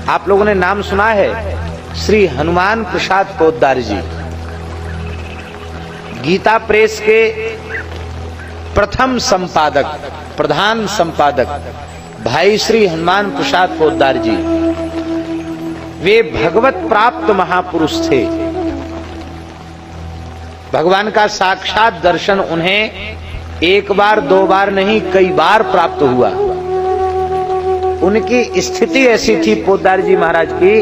आप लोगों ने नाम सुना है श्री हनुमान प्रसाद पोद्दार जी, गीता प्रेस के प्रथम संपादक, प्रधान संपादक भाई श्री हनुमान प्रसाद पोद्दार जी। वे भगवत प्राप्त महापुरुष थे। भगवान का साक्षात दर्शन उन्हें एक बार दो बार नहीं, कई बार प्राप्त हुआ। उनकी स्थिति ऐसी थी पोद्दार जी महाराज की,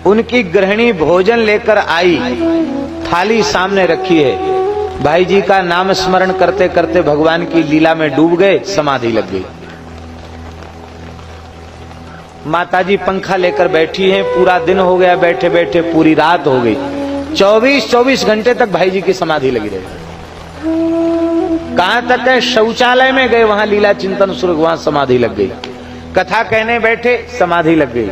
उनकी गृहिणी भोजन लेकर आई, थाली सामने रखी है, भाई जी का नाम स्मरण करते करते भगवान की लीला में डूब गए, समाधि लग गई। माताजी पंखा लेकर बैठी हैं, पूरा दिन हो गया बैठे बैठे, पूरी रात हो गई, 24 घंटे तक भाई जी की समाधि लगी रही। कहां तक है, शौचालय में गए, वहां लीला चिंतन शुरू, वहां समाधि लग गई। कथा कहने बैठे, समाधि लग गई।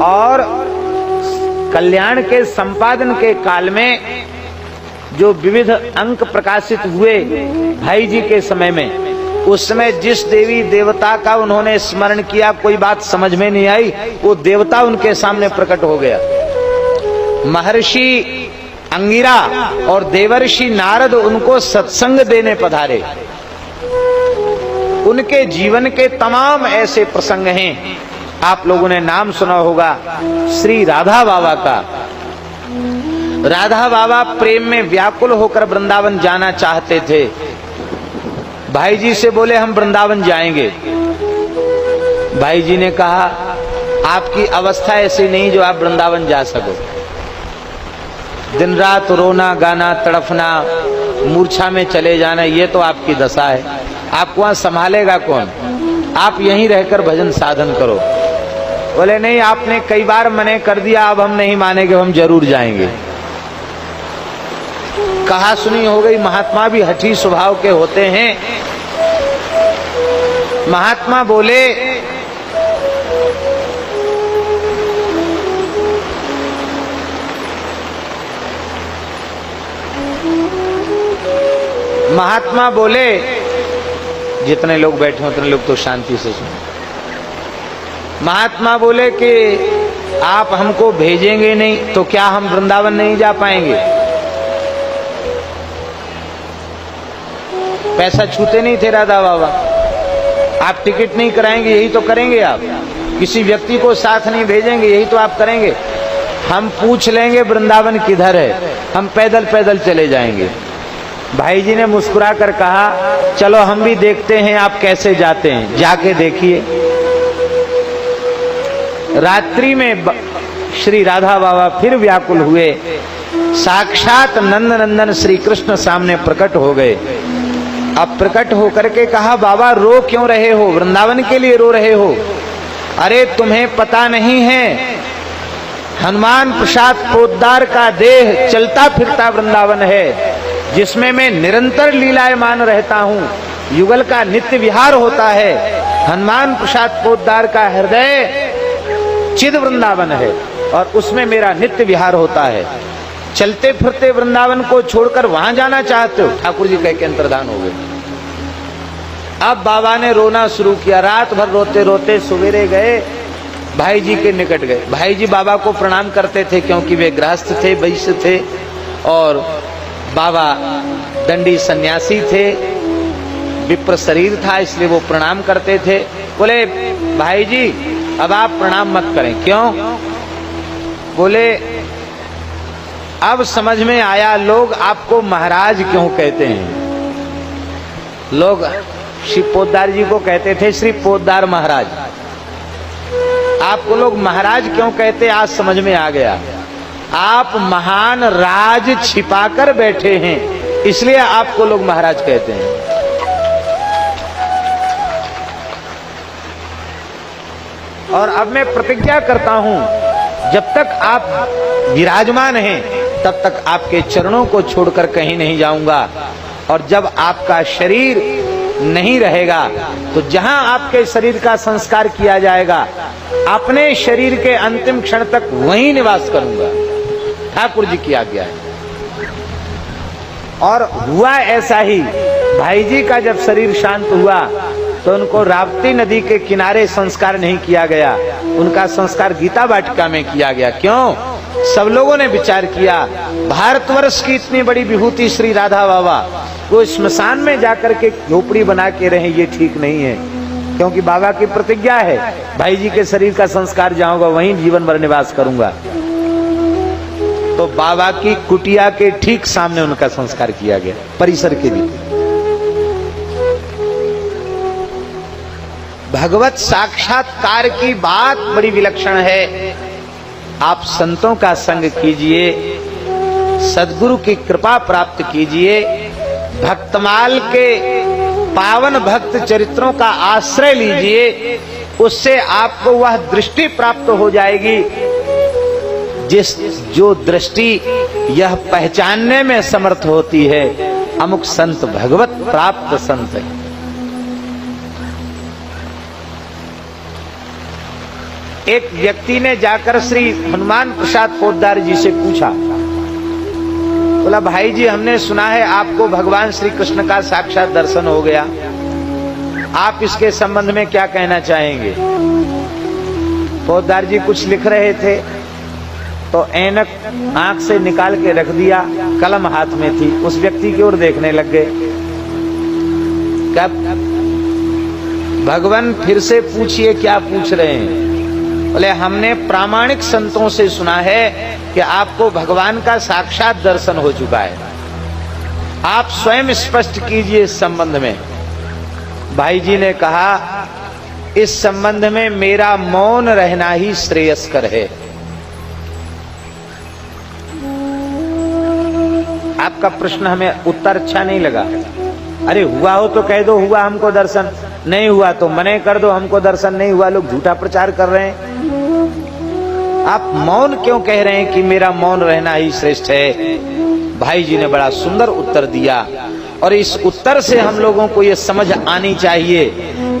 और कल्याण के संपादन के काल में जो विविध अंक प्रकाशित हुए भाई जी के समय में, उस समय जिस देवी देवता का उन्होंने स्मरण किया, कोई बात समझ में नहीं आई, वो देवता उनके सामने प्रकट हो गया। महर्षि अंगिरा और देवर्षि नारद उनको सत्संग देने पधारे। उनके जीवन के तमाम ऐसे प्रसंग हैं। आप लोगों ने नाम सुना होगा श्री राधा बाबा का। राधा बाबा प्रेम में व्याकुल होकर वृंदावन जाना चाहते थे। भाई जी से बोले हम वृंदावन जाएंगे। भाई जी ने कहा आपकी अवस्था ऐसी नहीं जो आप वृंदावन जा सको। दिन रात रोना गाना तड़फना, मूर्छा में चले जाना, ये तो आपकी दशा है। आपको वहां संभालेगा कौन? आप यहीं रहकर भजन साधन करो। बोले नहीं, आपने कई बार मने कर दिया, अब हम नहीं मानेंगे, हम जरूर जाएंगे। कहा सुनी हो गई। महात्मा भी हठी स्वभाव के होते हैं। महात्मा बोले जितने लोग बैठे हैं उतने लोग तो शांति से सुनो। महात्मा बोले कि आप हमको भेजेंगे नहीं तो क्या हम वृंदावन नहीं जा पाएंगे? पैसा छूते नहीं थे राधा बाबा। आप टिकट नहीं कराएंगे, यही तो करेंगे आप। किसी व्यक्ति को साथ नहीं भेजेंगे, यही तो आप करेंगे। हम पूछ लेंगे वृंदावन किधर है, हम पैदल पैदल चले जाएंगे। भाई जी ने मुस्कुरा कर कहा चलो हम भी देखते हैं आप कैसे जाते हैं, जाके देखिए। रात्रि में श्री राधा बाबा फिर व्याकुल हुए। साक्षात नंद नंदन श्री कृष्ण सामने प्रकट हो गए। अब प्रकट होकर के कहा बाबा रो क्यों रहे हो, वृंदावन के लिए रो रहे हो? अरे तुम्हें पता नहीं है, हनुमान प्रसाद पोद्दार का देह चलता फिरता वृंदावन है, जिसमें मैं निरंतर लीलायमान रहता हूँ। युगल का नित्य विहार होता है। हनुमान प्रसाद पोद्दार का हृदय चिद वृंदावन है और उसमें मेरा नित्य विहार होता है। चलते फिरते वृंदावन को छोड़कर वहां जाना चाहते हो? ठाकुर जी कह के अंतर्धान हो गए। अब बाबा ने रोना शुरू किया। रात भर रोते रोते सवेरे गए, भाई जी के निकट गए। भाई जी बाबा को प्रणाम करते थे क्योंकि वे गृहस्थ थे, वैश्य थे, और बाबा दंडी सन्यासी थे, विप्र शरीर था, इसलिए वो प्रणाम करते थे। बोले भाई जी अब आप प्रणाम मत करें। क्यों? बोले अब समझ में आया लोग आपको महाराज क्यों कहते हैं। लोग श्री पोद्दार जी को कहते थे श्री पोद्दार महाराज। आपको लोग महाराज क्यों कहते, आज समझ में आ गया। आप महान राज छिपाकर बैठे हैं, इसलिए आपको लोग महाराज कहते हैं। और अब मैं प्रतिज्ञा करता हूं, जब तक आप विराजमान हैं तब तक आपके चरणों को छोड़कर कहीं नहीं जाऊंगा। और जब आपका शरीर नहीं रहेगा तो जहां आपके शरीर का संस्कार किया जाएगा, अपने शरीर के अंतिम क्षण तक वहीं निवास करूंगा। ठाकुर जी की आज्ञा है। और हुआ ऐसा ही। भाई जी का जब शरीर शांत हुआ तो उनको राप्ती नदी के किनारे संस्कार नहीं किया गया, उनका संस्कार गीता वाटिका में किया गया। क्यों? सब लोगों ने विचार किया, भारतवर्ष की इतनी बड़ी विभूति श्री राधा बाबा, वो स्मशान में जाकर के झोपड़ी बना के रहे, ये ठीक नहीं है। क्योंकि बाबा की प्रतिज्ञा है, भाई जी के शरीर का संस्कार जाऊंगा वहीं जीवन भर निवास करूंगा। तो बाबा की कुटिया के ठीक सामने उनका संस्कार किया गया, परिसर के भीतर। भगवत साक्षात्कार की बात बड़ी विलक्षण है। आप संतों का संग कीजिए, सद्गुरु की कृपा प्राप्त कीजिए, भक्तमाल के पावन भक्त चरित्रों का आश्रय लीजिए, उससे आपको वह दृष्टि प्राप्त हो जाएगी जो दृष्टि यह पहचानने में समर्थ होती है अमुक संत भगवत प्राप्त संत है। एक व्यक्ति ने जाकर श्री हनुमान प्रसाद पोद्दार जी से पूछा, बोला भाई जी हमने सुना है आपको भगवान श्री कृष्ण का साक्षात दर्शन हो गया, आप इसके संबंध में क्या कहना चाहेंगे? पोद्दार जी कुछ लिख रहे थे तो ऐनक आंख से निकाल के रख दिया, कलम हाथ में थी, उस व्यक्ति की ओर देखने लग गए। कब भगवान फिर से पूछिए क्या पूछ रहे हैं? बोले हमने प्रामाणिक संतों से सुना है कि आपको भगवान का साक्षात दर्शन हो चुका है, आप स्वयं स्पष्ट कीजिए इस संबंध में। भाई जी ने कहा इस संबंध में मेरा मौन रहना ही श्रेयस्कर है। आपका प्रश्न हमें उत्तर अच्छा नहीं लगा। अरे हुआ हो तो कह दो हुआ हमको दर्शन, नहीं हुआ तो मने कर दो हमको दर्शन नहीं हुआ, लोग झूठा प्रचार कर रहे हैं। आप मौन क्यों कह रहे हैं कि मेरा मौन रहना ही श्रेष्ठ है? भाई जी ने बड़ा सुंदर उत्तर दिया, और इस उत्तर से हम लोगों को यह समझ आनी चाहिए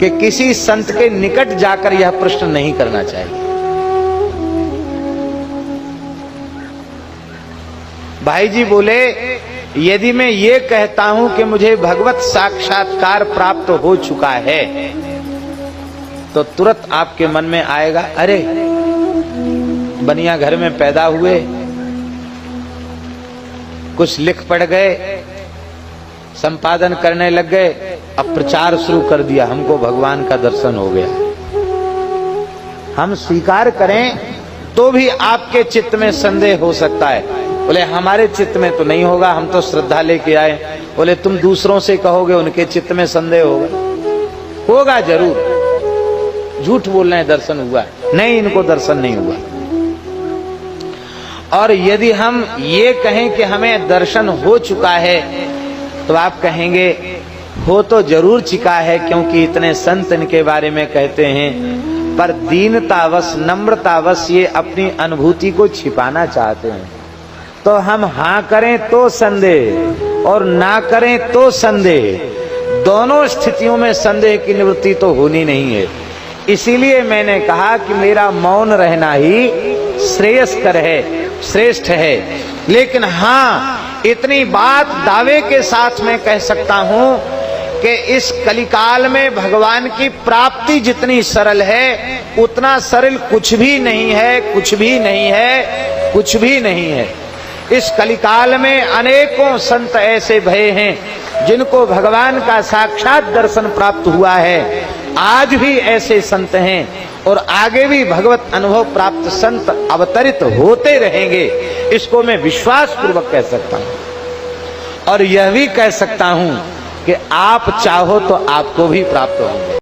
कि किसी संत के निकट जाकर यह प्रश्न नहीं करना चाहिए। भाई जी बोले यदि मैं ये कहता हूं कि मुझे भगवत साक्षात्कार प्राप्त हो चुका है तो तुरंत आपके मन में आएगा अरे बनिया घर में पैदा हुए, कुछ लिख पढ़ गए, संपादन करने लग गए, अब प्रचार शुरू कर दिया, हमको भगवान का दर्शन हो गया। हम स्वीकार करें तो भी आपके चित्त में संदेह हो सकता है। बोले हमारे चित्त में तो नहीं होगा, हम तो श्रद्धा लेके आए। बोले तुम दूसरों से कहोगे उनके चित्त में संदेह होगा? होगा जरूर। झूठ बोल रहे हैं दर्शन हुआ, नहीं इनको दर्शन नहीं हुआ। और यदि हम ये कहें कि हमें दर्शन हो चुका है तो आप कहेंगे हो तो जरूर चुका है, क्योंकि इतने संत इनके बारे में कहते हैं, पर दीनतावश नम्रतावश ये अपनी अनुभूति को छिपाना चाहते हैं। तो हम हाँ करें तो संदेह और ना करें तो संदेह, दोनों स्थितियों में संदेह की निवृत्ति तो होनी नहीं है। इसीलिए मैंने कहा कि मेरा मौन रहना ही श्रेयस्कर है, श्रेष्ठ है। लेकिन हाँ इतनी बात दावे के साथ मैं कह सकता हूं कि इस कलिकाल में भगवान की प्राप्ति जितनी सरल है उतना सरल कुछ भी नहीं है, कुछ भी नहीं है, कुछ भी नहीं है। इस कलिकाल में अनेकों संत ऐसे भये हैं जिनको भगवान का साक्षात दर्शन प्राप्त हुआ है। आज भी ऐसे संत हैं और आगे भी भगवत अनुभव प्राप्त संत अवतरित होते रहेंगे, इसको मैं विश्वास पूर्वक कह सकता हूं। और यह भी कह सकता हूं कि आप चाहो तो आपको भी प्राप्त होंगे।